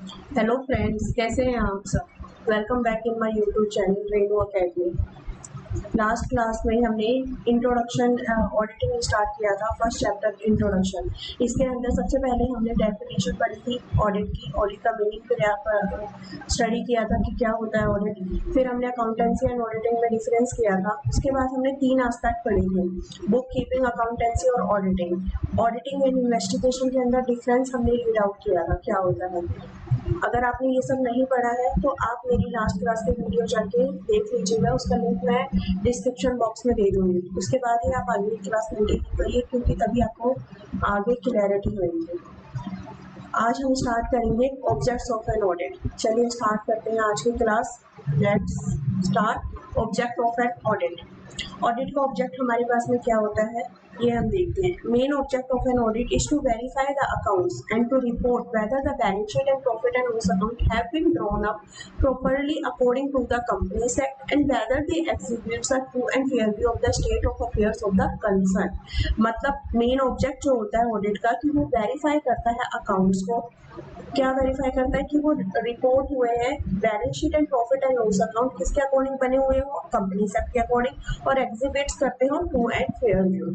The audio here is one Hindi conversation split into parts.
हेलो फ्रेंड्स, कैसे हैं आप सब। Welcome back in my YouTube channel Renu academy. Last class में हमने इंट्रोडक्शन ऑडिटिंग स्टार्ट किया था, फर्स्ट चैप्टर इंट्रोडक्शन। इसके अंदर सबसे पहले हमने डेफिनेशन पढ़ी थी ऑडिट की, ऑडिट का मीनिंग स्टडी किया था कि क्या होता है ऑडिट। फिर हमने अकाउंटेंसी एंड ऑडिटिंग में डिफरेंस किया था। उसके बाद हमने 3 एस्पेक्ट पढ़े थे, बुक कीपिंग, अकाउंटेंसी और ऑडिटिंग। ऑडिटिंग एंड इन्वेस्टिगेशन के अंदर डिफरेंस हमने रीड आउट किया था क्या होता है। अगर आपने ये सब नहीं पढ़ा है तो आप मेरी लास्ट क्लास के वीडियो जाके देख लीजिएगा, उसका लिंक मैं डिस्क्रिप्शन बॉक्स में दे दूंगी। उसके बाद ही आप आगे की क्लास कंटिन्यू करिए, क्योंकि तभी आपको आगे क्लैरिटी होगी। आज हम स्टार्ट करेंगे ऑब्जेक्ट्स ऑफ एन ऑडिट। चलिए स्टार्ट करते हैं आज की class. Let's start object of an audit. Audit का ऑब्जेक्ट हमारे पास में क्या होता है ये हम देखते हैं। Main object of an audit is to verify the accounts and to report whether the balance sheet and profit and loss account have been drawn up properly according to the Companies Act and whether they exhibits a true and fair view of the state of affairs of the concern। मतलब मेन ऑब्जेक्ट जो होता है ऑडिट का कि वो वेरीफाई करता है अकाउंट्स को। क्या वेरीफाई करता है कि वो रिपोर्ट हुए हैं, balance sheet and profit and loss account किसके अकॉर्डिंग बने हुए हो, कंपनी एक्ट के अकॉर्डिंग, और एग्जिबिट्स करते हो true and fair view.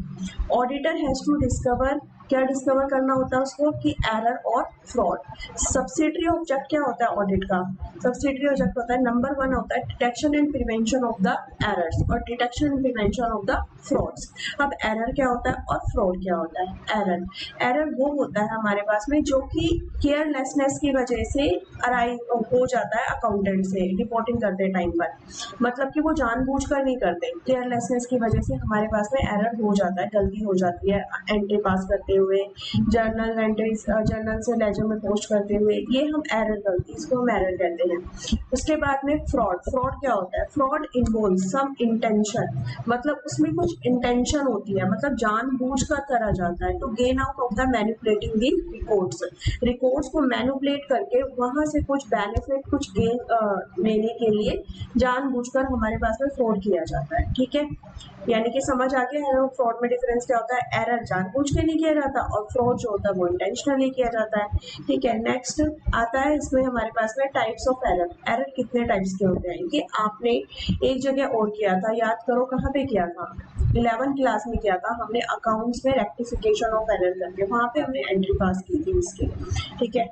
Auditor has to discover, क्या डिस्कवर करना होता है उसको कि एरर और फ्रॉड। सब्सिडरी ऑब्जेक्ट क्या होता है ऑडिट का, सब्सिडरी ऑब्जेक्ट होता है नंबर 1 होता है detection and prevention of the errors और detection and prevention of the frauds. अब एरर क्या होता है और फ्रॉड क्या होता है। एरर, एरर वो होता है हमारे पास में जो कि केयरलेसनेस की वजह से अराइज हो जाता है अकाउंटेंट से रिपोर्टिंग करते टाइम पर। मतलब कि वो जानबूझकर नहीं करते, केयरलेसनेस की वजह से हमारे पास में एरर हो जाता है, गलती हो जाती है एंट्री पास करते हुए, जर्नल एंट्रीज जर्नल से लेजर में पोस्ट करते हुए, ये हम एरर गलती, इसको हम एरर कहते हैं। उसके बाद में फ्रॉड, फ्रॉड क्या होता है, फ्रॉड इन्वॉल्व सम इंटेंशन, मतलब उसमें कुछ इंटेंशन होती है, मतलब जानबूझ कर करा जाता है to gain out of the manipulating the records, records को मैनिपुलेट करके वहां से कुछ बेनिफिट, कुछ गेन लेने के लिए जानबूझकर हमारे पास में फ्रॉड किया जाता है। ठीक है, यानी कि समझ आ गया है फ्रॉड में डिफरेंस क्या होता है। एरर जानबूझ के नहीं किया जाता और फ्रॉड जो होता है वो इंटेंशनली किया जाता है। ठीक है, नेक्स्ट आता है इसमें हमारे पास में टाइप्स ऑफ एरर। एरर कितने टाइप्स के होते हैं ये आपने एक जगह और किया था, याद करो कहाँ पे किया था, 11 क्लास में किया था हमने, अकाउंट्स में रेक्टिफिकेशन ऑफ एरर करके, वहां पे हमने एंट्री पास की थी इसके। ठीक है,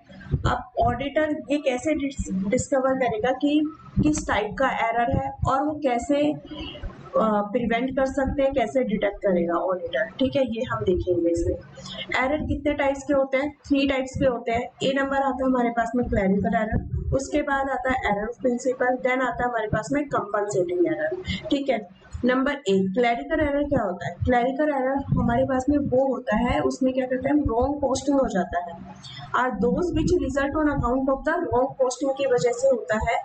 अब ऑडिटर ये कैसे डिस्कवर करेगा कि किस टाइप का एरर है और वो कैसे प्रिवेंट कर सकते हैं, कैसे डिटेक्ट करेगा ऑडिटर। ठीक है, ये हम देखेंगे इसमें। एरर कितने टाइप्स के होते हैं, 3 टाइप्स के होते हैं। ए नंबर आता है हमारे पास में क्लरिकल एरर, उसके बाद आता है एरर ऑफ प्रिंसिपल, देन आता है हमारे पास में कंपनसेटिंग एरर। ठीक है, नंबर 1 क्लरिकल एरर क्या होता है। क्लरिकल एरर हमारे पास में वो होता है, उसमें क्या करते हैं, रॉन्ग पोस्टिंग हो जाता है, or those which result on account of the wrong posting की वजह से होता है,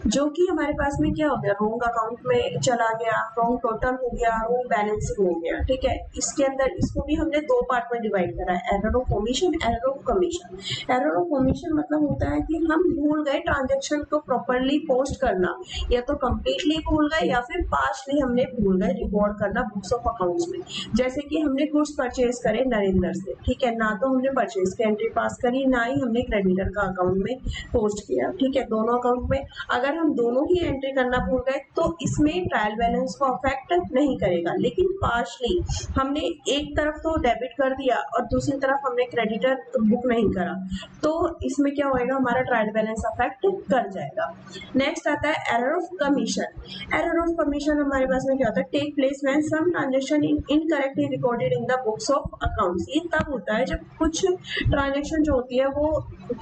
जो कि हमारे पास में क्या हो गया, रॉन्ग अकाउंट में चला गया, रॉन्ग टोटल हो गया, रॉन्ग बैलेंसिंग हो गया। ठीक है, इसके अंदर इसको भी हमने 2 पार्ट में डिवाइड करा है, error of omission, error of commission. Error of omission मतलब होता है कि हम भूल गए ट्रांजेक्शन को प्रॉपरली पोस्ट करना, या तो कंप्लीटली भूल गए या फिर पार्शली हमने भूल गए रिकॉर्ड करना बुक्स ऑफ अकाउंट्स में। जैसे कि हमने गुड्स परचेज करे नरेंद्र से, ठीक है, ना तो हमने परचेज की एंट्री पास करी, ना ही हमने क्रेडिटर का अकाउंट में पोस्ट किया। ठीक है, दोनों अकाउंट में अगर हम दोनों ही एंट्री करना भूल गए तो इसमें ट्रायल बैलेंस को अफेक्ट नहीं करेगा, लेकिन पार्शली हमने एक तरफ तो डेबिट कर दिया और दूसरी तरफ हमने क्रेडिटर बुक नहीं करा, तो इसमें क्या होएगा, हमारा ट्रायल बैलेंस अफेक्ट कर जाएगा। नेक्स्ट आता है error of commission. Error of commission हमारे पास में क्या होता है, take place when some transaction incorrectly recorded in the books of accounts. ये तब होता है जब कुछ ट्रांजेक्शन जो होती है वो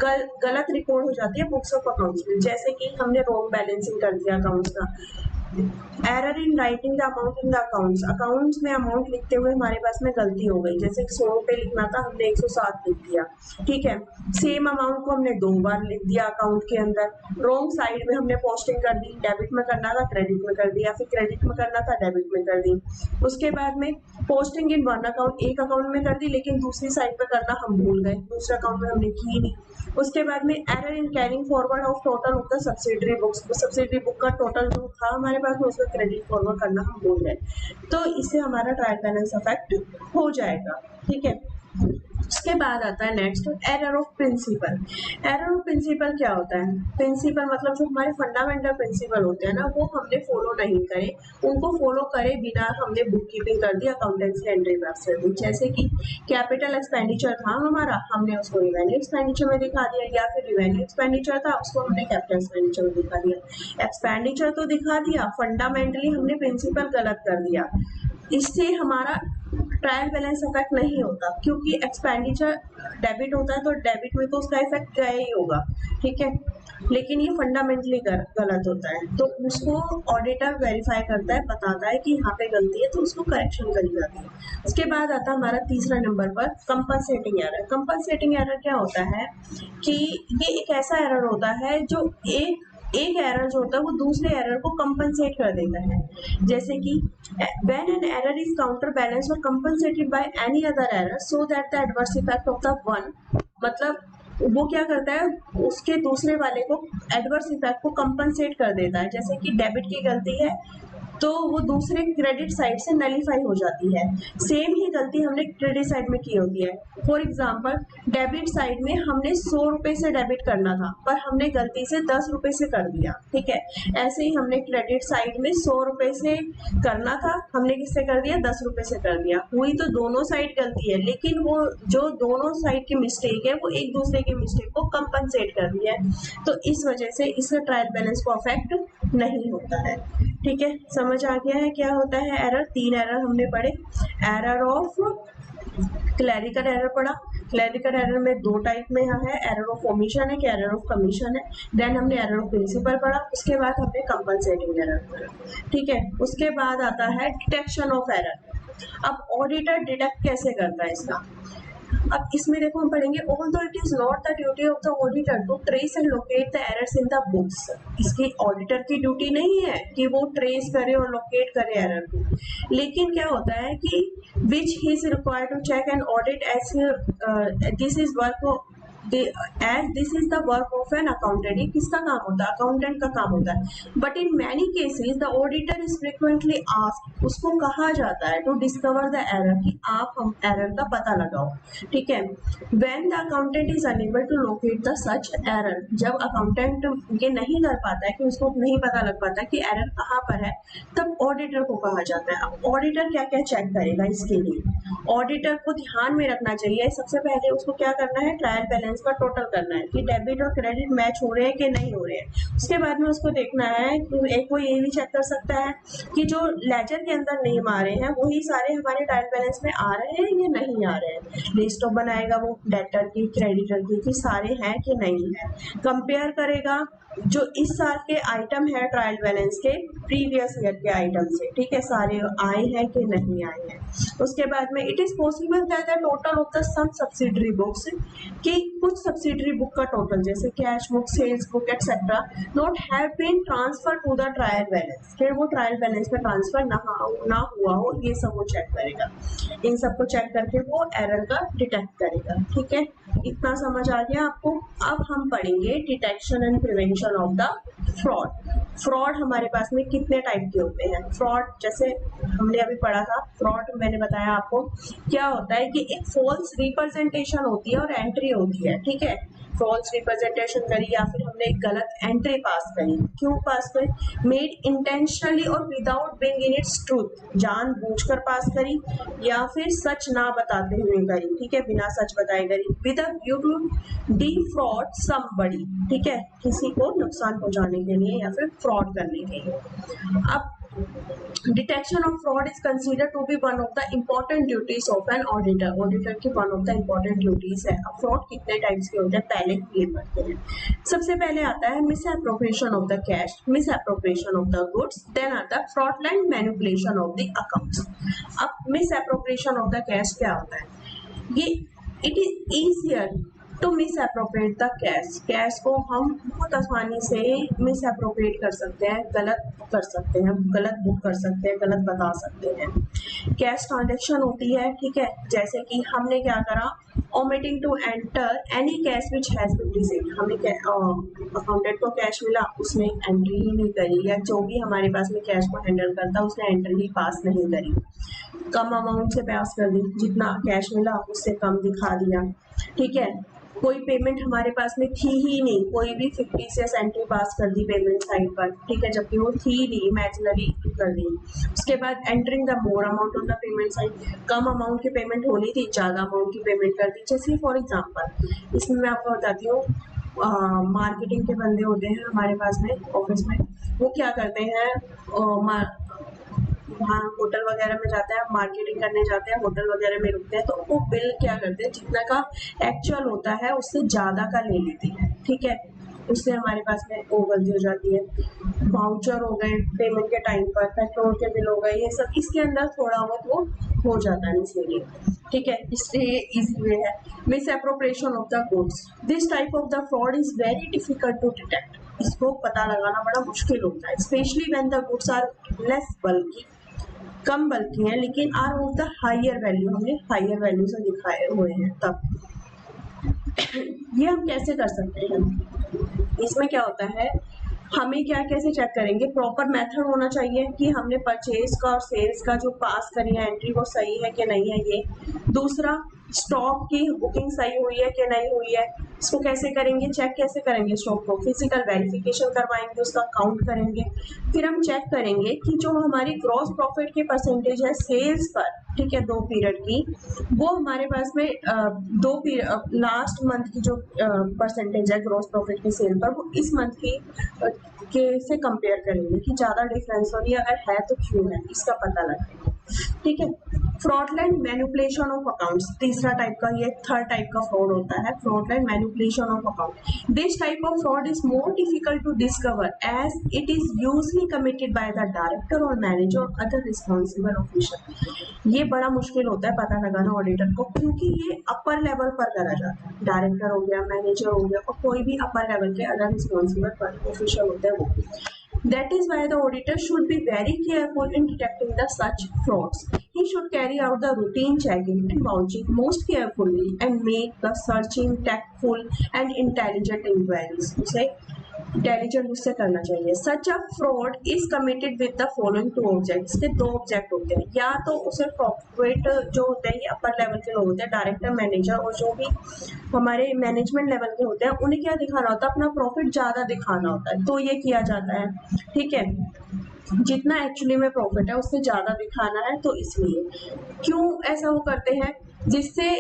गलत रिकॉर्ड हो जाती है बुक्स ऑफ अकाउंट्स में, जैसे कि हमने रॉन्ग बैलेंसिंग कर दिया अकाउंट्स का। Error in writing the amount in the accounts, accounts में अमाउंट लिखते हुए हमारे पास में गलती हो गई, जैसे 100 रुपए लिखना था हमने 107 लिख दिया। ठीक है, सेम अमाउंट को हमने 2 बार लिख दिया अकाउंट के अंदर, रॉन्ग साइड में हमने पोस्टिंग कर दी, डेबिट में करना था क्रेडिट में कर दिया, फिर क्रेडिट में करना था डेबिट में कर दी। उसके बाद में पोस्टिंग इन वन अकाउंट, एक अकाउंट में कर दी, लेकिन दूसरी साइड पे करना हम भूल गए, दूसरे अकाउंट में हमने की नहीं। उसके बाद में error in carrying forward of total of the subsidiary books, subsidiary book का टोटल जो था हमारे पास में उसमें क्रेडिट फॉरवर्ड करना हम भूल गए, तो इससे हमारा ट्रायल बैलेंस अफेक्ट हो जाएगा। ठीक है, उसके बाद आता है next error of principle. Error of principle क्या होता है? प्रिंसिपल मतलब जो हमारे फंडामेंटल प्रिंसिपल होते हैं ना, वो हमने फॉलो नहीं करे, उनको फॉलो करे बिना हमने बुक कीपिंग कर दी, अकाउंटेंसी एंट्री पास कर दी। जैसे कि कैपिटल एक्सपेंडिचर था हमारा, हमने उसको रिवेन्यू एक्सपेंडिचर में दिखा दिया, या फिर रिवेन्यू एक्सपेंडिचर था उसको हमने कैपिटल एक्सपेंडिचर में दिखा दिया। एक्सपेंडिचर तो दिखा दिया, फंडामेंटली हमने प्रिंसिपल गलत कर दिया। इससे हमारा ट्रायल बैलेंस इफेक्ट नहीं होता, क्योंकि एक्सपेंडिचर डेबिट होता है तो डेबिट में तो उसका इफेक्ट गया ही होगा, ठीक है। लेकिन ये फंडामेंटली गलत होता है, तो उसको ऑडिटर वेरीफाई करता है, बताता है कि यहाँ पे गलती है, तो उसको करेक्शन करी जाती है। उसके बाद आता है हमारा तीसरा नंबर पर कंपनसेटिंग एरर। कंपनसेटिंग एरर क्या होता है कि ये एक ऐसा एरर होता है जो एक एरर जो होता है वो दूसरे एरर को कंपनसेट कर देता है। जैसे कि when an error is counter balance और compensated by any other error so that the adverse effect of the one, मतलब वो क्या करता है, उसके दूसरे वाले को एडवर्स इफेक्ट को कंपनसेट कर देता है। जैसे कि डेबिट की गलती है तो वो दूसरे क्रेडिट साइड से नलीफाई हो जाती है। सेम ही गलती हमने क्रेडिट साइड में की होती है। फॉर एग्जाम्पल डेबिट साइड में हमने 100 रुपए से डेबिट करना था, पर हमने गलती से 10 रुपए से कर दिया, ठीक है। ऐसे ही हमने क्रेडिट साइड में 100 रुपए से करना था, हमने किससे कर दिया, 10 रुपए से कर दिया। हुई तो दोनों साइड गलती है, लेकिन वो जो दोनों साइड की मिस्टेक है वो एक दूसरे की मिस्टेक को कंपनसेट कर रही है, तो इस वजह से इससे ट्रायल बैलेंस को अफेक्ट नहीं होता है, ठीक है। समझ आ गया है क्या होता है एरर? 3 एरर हमने पढ़े। एरर ऑफ क्लैरिकल एरर पढ़ा। क्लैरिकल एरर में 2 टाइप में है, एरर ऑफ ओमिशन है कि एरर ऑफ कमीशन है। देन हमने एरर ऑफ प्रिंसिपल पढ़ा, उसके बाद हमने कंपनसेटिंग एरर पढ़ा, ठीक है। उसके बाद आता है डिटेक्शन ऑफ एरर। अब ऑडिटर डिटेक्ट कैसे करता है इसका? अब इसमें देखो हम पढ़ेंगे, although it is not the duty of the auditor to trace and locate the errors in the books. इसकी ऑडिटर की ड्यूटी नहीं है कि वो ट्रेस करे और लोकेट करे एरर को, लेकिन क्या होता है कि which he is required to check and audit as this is work as this is the work of an accountant. ये किसका काम होता है? अकाउंटेंट का काम होता है। But in many cases the auditor is frequently asked, उसको कहा जाता है टू डिस्कवर द एरर, कि आप हम एरर का पता लगाओ, ठीक है। When the accountant is unable to locate the such error, जब अकाउंटेंट ये नहीं कर पाता है, कि उसको नहीं पता लग पाता कि एरर कहाँ पर है, तब ऑडिटर को कहा जाता है। अब ऑडिटर क्या क्या चेक करेगा? इसके लिए ऑडिटर को ध्यान में रखना चाहिए, सबसे पहले उसको क्या करना है, ट्रायल बैलेंस का टोटल करना है कि डेबिट और क्रेडिट मैच हो रहे हैं कि नहीं हो रहे हैं। उसके बाद में उसको देखना है कि एक वो ये भी चेक कर सकता है कि जो लेजर के अंदर नेम आ रहे हैं वही सारे हमारे ट्रायल बैलेंस में आ रहे हैं या नहीं आ रहे हैं। लिस्ट ऑफ बनाएगा वो डेटर की, क्रेडिटर की, कि सारे हैं कि नहीं है। कंपेयर करेगा जो इस साल के आइटम है ट्रायल बैलेंस के प्रीवियस ईयर के आइटम से, ठीक है, सारे आए हैं कि नहीं आए हैं। उसके बाद में it is possible that the total of the some subsidiary books, कि कुछ सब्सिडरी बुक का टोटल जैसे cash book, sales book etcetera not have been transfer to the trial balance, फिर वो ट्रायल बैलेंस में ट्रांसफर ना हुआ हो, ये सब वो चेक करेगा। इन सबको चेक करके वो एरर का डिटेक्ट करेगा, ठीक है। इतना समझ आ गया आपको? अब हम पढ़ेंगे detection and prevention of the fraud. Fraud हमारे पास में कितने टाइप के होते हैं? फ्रॉड जैसे हमने अभी पढ़ा था, फ्रॉड मैंने बताया आपको क्या होता है कि एक फॉल्स रिप्रेजेंटेशन होती है और एंट्री होती है, ठीक है। फॉल्स रिप्रेजेंटेशन करी या फिर हमने एक गलत एंट्री पास करी, क्यों पास करी? मेड इंटेंशनली और without bring in its truth, जानबूझकर पास करी या फिर सच ना बताते हुए करी, ठीक है, बिना सच बताए करी। With a view to defraud somebody, ठीक है, किसी को नुकसान पहुंचाने के लिए या फिर फ्रॉड करने के लिए। अब detection of fraud is considered to be one of the important duties of an auditor. Auditor की one of the important duties है। अब फ्रॉड कितने टाइप्स के होते हैं पहले ये पढ़ते हैं। सबसे पहले आता है misappropriation of the cash, misappropriation of the goods, then आता है fraudulent manipulation of the accounts. अब misappropriation of the cash क्या होता है? ये it is easier to misappropriate the cash, cash को हम बहुत आसानी से मिस अप्रोप्रिएट कर सकते हैं, गलत कर सकते हैं, गलत बुक कर सकते हैं, गलत बता सकते हैं। कैश ट्रांजेक्शन होती है, ठीक है, जैसे कि हमने क्या करा, omitting to enter any cash which has been received, हमें अकाउंटेंट को कैश मिला, उसने एंट्री ही नहीं करी, या जो भी हमारे पास में कैश को हैंडल करता उसने एंट्री ही पास नहीं करी, कम अमाउंट से पास कर दी, जितना कैश मिला उससे कम दिखा दिया, ठीक है। कोई पेमेंट हमारे पास में थी ही नहीं, कोई भी फिक्टिशियस एंट्री पास कर दी पेमेंट साइड पर, ठीक है, जबकि वो थी नहीं, इमेजिनरी कर दी। उसके बाद entering the more amount on the payment side, come amount की पेमेंट होनी थी, ज़्यादा अमाउंट की पेमेंट कर दी। जैसे फॉर एग्जांपल इसमें मैं आपको बताती हूँ, मार्केटिंग के बंदे होते हैं हमारे पास में ऑफिस में, वो क्या करते हैं, वहाँ होटल वगैरह में जाते हैं, मार्केटिंग करने जाते हैं, होटल वगैरह में रुकते हैं, तो वो बिल क्या करते हैं, जितना का एक्चुअल होता है उससे ज़्यादा का ले लेते हैं, ठीक है, उससे हमारे पास में वो गलती हो जाती है। वाउचर हो गए पेमेंट के टाइम पर, पेट्रोल के बिल हो गए, ये सब इसके अंदर थोड़ा बहुत वो हो जाता है इसलिए, ठीक है, इसलिए इजी वे है misappropriation of the goods. This type of the fraud is very difficult to detect, इसको पता लगाना बड़ा मुश्किल होता है, specially when the goods are less बल्की, कम बल्कि हैं लेकिन are of the higher value, हमने हायर वैल्यू से दिखाए हुए हैं तब। ये हम कैसे कर सकते हैं, इसमें क्या होता है, हमें क्या कैसे चेक करेंगे, प्रॉपर मेथड होना चाहिए कि हमने परचेज का और सेल्स का जो पास करी है एंट्री वो सही है कि नहीं है ये। दूसरा, स्टॉक की बुकिंग सही हुई है कि नहीं हुई है, इसको कैसे करेंगे, चेक कैसे करेंगे, स्टॉक को फिजिकल वेरिफिकेशन करवाएंगे, उसका काउंट करेंगे, फिर हम चेक करेंगे कि जो हमारी ग्रॉस प्रॉफिट की परसेंटेज है सेल्स पर, ठीक है, 2 पीरियड की, वो हमारे पास में लास्ट मंथ की जो परसेंटेज है ग्रॉस प्रॉफिट की सेल पर, वो इस मंथ की के से कंपेयर करेंगे कि ज़्यादा डिफरेंस हो रही है, अगर है तो क्यों है, इसका पता लगाएंगे, ठीक है। फ्रॉडलैंड मैनिपुलेशन ऑफ अकाउंट्स, तीसरा टाइप का, ये थर्ड टाइप का फ्रॉड होता है, fraudulent manipulation of account. This type of fraud is more difficult to discover as it is usually committed by the director और मैनेजर और अदर रिस्पॉन्सिबल ऑफिसर। ये बड़ा मुश्किल होता है पता लगाना ऑडिटर को, क्योंकि ये अपर लेवल पर करा जाता है, डायरेक्टर हो गया, मैनेजर हो गया, और कोई भी अपर लेवल के अदर रिस्पॉन्सिबल ऑफिसर होते हैं वो। That is why the auditor should be very careful in detecting the such frauds. He should carry out the routine checking and vouching most carefully and make the searching, tactful and intelligent inquiries. उसे इंटेलिजेंट उससे करना चाहिए। Such a fraud is committed with the following 2 objects, के 2 ऑब्जेक्ट होते हैं, या तो उसे प्रॉफिट जो होते हैं, ये अपर लेवल के लोग होते हैं, डायरेक्टर, मैनेजर, और जो भी हमारे मैनेजमेंट लेवल के होते हैं, उन्हें क्या दिखाना होता है, अपना प्रॉफिट ज़्यादा दिखाना होता है, तो ये किया जाता है, ठीक है, जितना एक्चुअली में प्रॉफिट है उससे ज़्यादा दिखाना है, तो इसलिए क्यों ऐसा वो करते हैं, जिससे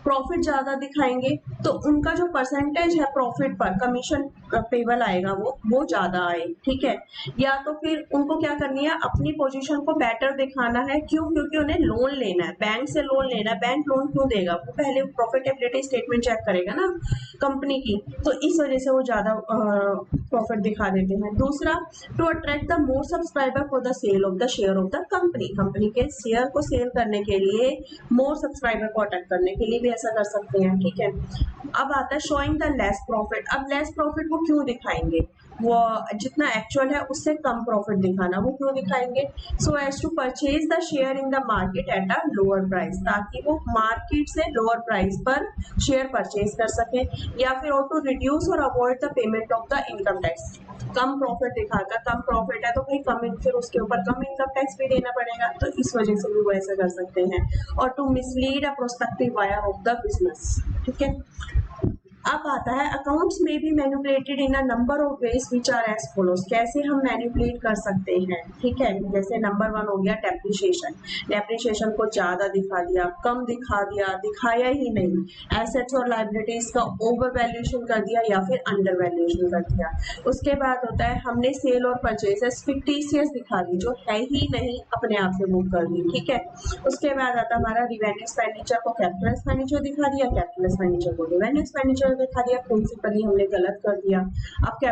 प्रॉफिट ज़्यादा दिखाएंगे तो उनका जो परसेंटेज है प्रॉफिट पर कमीशन पेबल आएगा वो ज़्यादा आए, ठीक है। या तो फिर उनको क्या करनी है, अपनी पोजीशन को बेटर दिखाना है, क्यों, क्योंकि उन्हें लोन लेना है, बैंक से लोन लेना है, बैंक लोन क्यों देगा, वो पहले प्रॉफिटेबिलिटी स्टेटमेंट चेक करेगा ना कंपनी की, तो इस वजह से वो ज़्यादा प्रॉफिट दिखा देते हैं। दूसरा, to attract the more subscriber for the sale of the share of the company, company के शेयर को सेल करने के लिए, मोर सब्सक्राइबर को अट्रैक्ट करने के लिए भी ऐसा कर सकते हैं, ठीक है। अब आता है शोइंग द लेस प्रॉफिट। अब लेस प्रॉफिट वो क्यों दिखाएंगे, वो जितना एक्चुअल है उससे कम प्रॉफिट दिखाना, वो क्यों दिखाएंगे, so as to purchase the share in the market at a lower price, ताकि वो मार्केट से लोअर प्राइस पर शेयर परचेज कर सके, या फिर और टू रिड्यूस और avoid the payment of the income tax, कम प्रॉफिट दिखाकर, कम प्रॉफिट है तो भाई कम, फिर उसके ऊपर कम इनकम टैक्स भी देना पड़ेगा, तो इस वजह से भी वो ऐसा कर सकते हैं, और to mislead a prospective buyer of the business, ठीक है। अब आता है अकाउंट्स में भी manipulated in a number of ways which are as follows, कैसे हम मैनिपुलेट कर सकते हैं, ठीक है। जैसे नंबर 1 हो गया डेप्रिसिएशन, डेप्रिसिएशन को ज़्यादा दिखा दिया, कम दिखा दिया, दिखाया ही नहीं, एसेट्स और लाइबिलिटीज का ओवर वैल्यूएशन कर दिया या फिर अंडर वैल्यूएशन कर दिया। उसके बाद होता है हमने सेल और परचेजेस फिक्टिशियस दिखा दी, जो है ही नहीं, अपने आप से बुक कर दी, ठीक है। उसके बाद आता हमारा रिवेन्यू एक्सपेंडिचर को कैपिटल एक्सपेंडिचर दिखा दिया, कैपिटल एक्सपेंडिचर को रिवेन्यू एक्सपेंडिचर दिखा दिया, प्रिंसिपली हमने गलत कर दिया। अब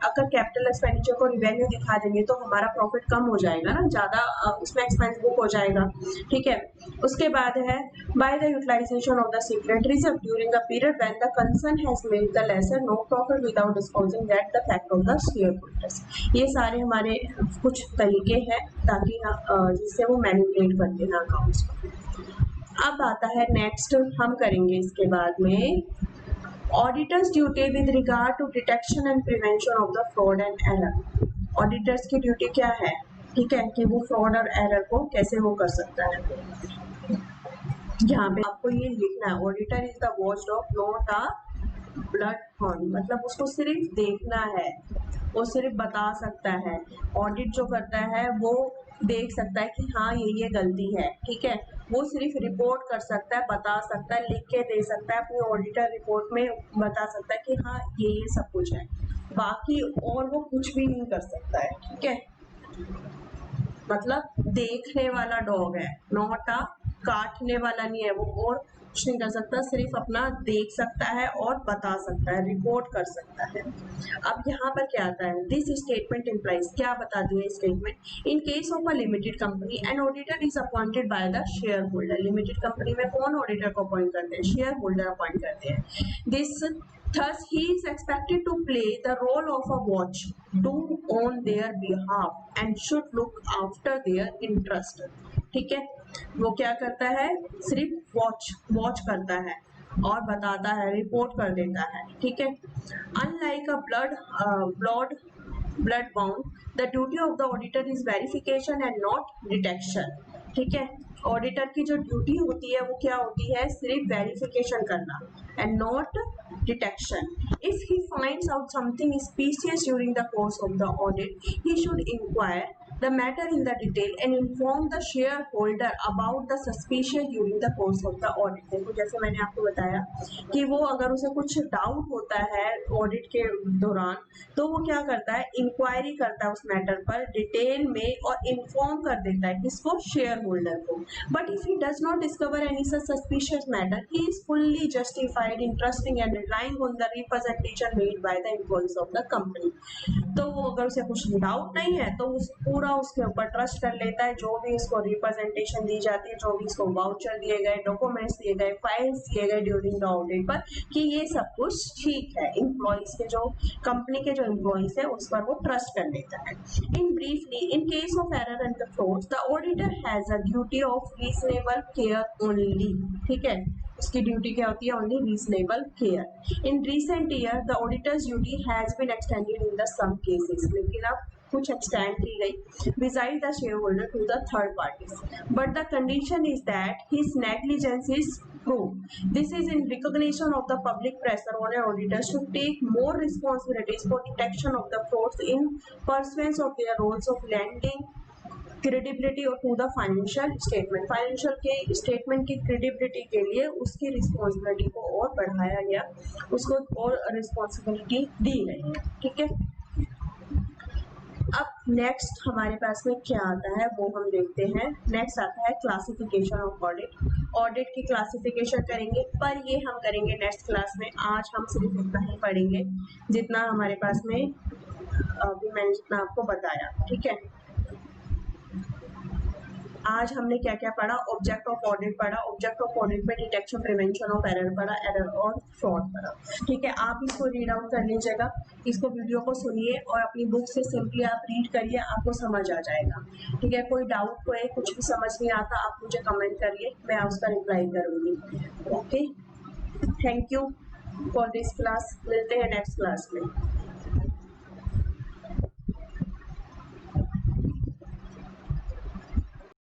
अगर कैपिटल एक्सपेंडिचर को रिवेन्यू दिखा देंगे तो हमारा प्रॉफिट कम हो जाएगा ना, ज्यादा उसमें एक्सपेंस बुक हो जाएगा। ठीक है, उसके बाद है by the utilization of the secret reserve during a period when the concern has made the lesser no profit without disclosing that the fact of the share holders. ये सारे हमारे कुछ तरीके हैं ताकि जिससे वो मैनिपुलेट करते हैं अकाउंट्स को। अब आता है नेक्स्ट, हम करेंगे इसके बाद में auditors duty with regard to detection and prevention of the fraud and error. Auditors की ड्यूटी क्या है, ठीक है, कि वो फ्रॉड और एरर को कैसे वो कर सकता है। यहाँ पे आपको ये लिखना है, auditor is the watchdog not a blood horn, मतलब उसको सिर्फ देखना है, वो सिर्फ बता सकता है। ऑडिट जो करता है वो देख सकता है कि हाँ ये गलती है, ठीक है, वो सिर्फ रिपोर्ट कर सकता है, बता सकता है, लिख के दे सकता है, अपनी ऑडिटर रिपोर्ट में बता सकता है कि हाँ ये सब कुछ है, बाकी और वो कुछ भी नहीं कर सकता है। ठीक है, मतलब देखने वाला डॉग है, नॉट अ काटने वाला नहीं है वो, और कुछ नहीं कर सकता, सिर्फ अपना देख सकता है और बता सकता है, रिपोर्ट कर सकता है। अब यहाँ पर क्या आता है, दिस स्टेटमेंट इम्प्लाइज, क्या बताती है statement, in case of a limited company an auditor is appointed by the share holder. Limited company में कौन ऑडिटर को अपॉइंट करते हैं, शेयर होल्डर अपॉइंट करते हैं। This Thus, he is expected to play the role of a watch, do on their behalf and should look after their interest. ठीक है, वो क्या करता है, सिर्फ वॉच करता है और बताता है, रिपोर्ट कर देता है। ठीक है, unlike a blood bound, the duty of the auditor is verification and not detection. ठीक है, ऑडिटर की जो ड्यूटी होती है वो क्या होती है, सिर्फ वेरिफिकेशन करना and not detection. If he finds out something suspicious during the course of the audit, he should inquire the matter in the detail and inform the shareholder about the suspicion during the course of the audit. देखो जैसे मैंने आपको बताया कि वो अगर उसे कुछ डाउट होता है ऑडिट के दौरान तो वो क्या करता है, इंक्वायरी करता है उस मैटर पर डिटेल में और इन्फॉर्म कर देता है किसको, शेयर होल्डर को। But if he does not discover any such suspicious matter, he is fully justified in trusting and relying on the representation made by the employees of the company. तो वो अगर उसे कुछ डाउट नहीं है तो उस पूरा उसके ऊपर ट्रस्ट कर लेता है, जो भी उसको रिप्रेजेंटेशन दी जाती है, जो भी उसको वाउचर दिए गए, डॉक्यूमेंट्स दिए गए, फाइल्स दिए गए ड्यूरिंग द ऑडिट पर, कि ये सब कुछ ठीक है। एम्प्लॉइज के जो कंपनी के जो एम्प्लॉइज है उस पर वो ट्रस्ट कर लेता है। In briefly, in case of error and fraud, the auditor has a duty of reasonable care only. ठीक है, उसकी ड्यूटी क्या होती है, only reasonable care. In recent year the auditor's duty has been extended in the some cases, लेकिन अब कुछ एक्सटेंड की गई beside the shareholder to the third parties, but the condition is that his negligence is proved. This is in recognition of the public pressure on an auditor to take more responsibilities for detection of the frauds in pursuance of their roles of lending credibility और to the financial statement. Financial के स्टेटमेंट की क्रेडिबिलिटी के लिए उसकी रिस्पॉन्सिबिलिटी को और बढ़ाया गया, उसको और रिस्पॉन्सिबिलिटी दी गई है। ठीक है, अब नेक्स्ट हमारे पास में क्या आता है वो हम देखते हैं। नेक्स्ट आता है क्लासिफिकेशन ऑफ ऑडिट। ऑडिट की क्लासिफिकेशन करेंगे, पर ये हम करेंगे नेक्स्ट क्लास में। आज हम सिर्फ इतना ही पढ़ेंगे जितना हमारे पास में अभी मैंने जितना आपको बताया। ठीक है, आज हमने क्या क्या पढ़ा, ऑब्जेक्ट ऑफ ऑडिट पढ़ा, ऑब्जेक्ट ऑफ ऑडिट में डिटेक्शन प्रिवेंशन ऑफ एरर पढ़ा, एरर और फ्रॉड पढ़ा। ठीक है, आप इसको रीड आउट कर लीजिएगा, इसको वीडियो को सुनिए और अपनी बुक से सिंपली आप रीड करिए, आपको समझ आ जाएगा। ठीक है, कोई डाउट कोई कुछ भी समझ नहीं आता आप मुझे कमेंट करिए, मैं उसका रिप्लाई करूँगी। Okay, thank you for this class, मिलते हैं नेक्स्ट क्लास में।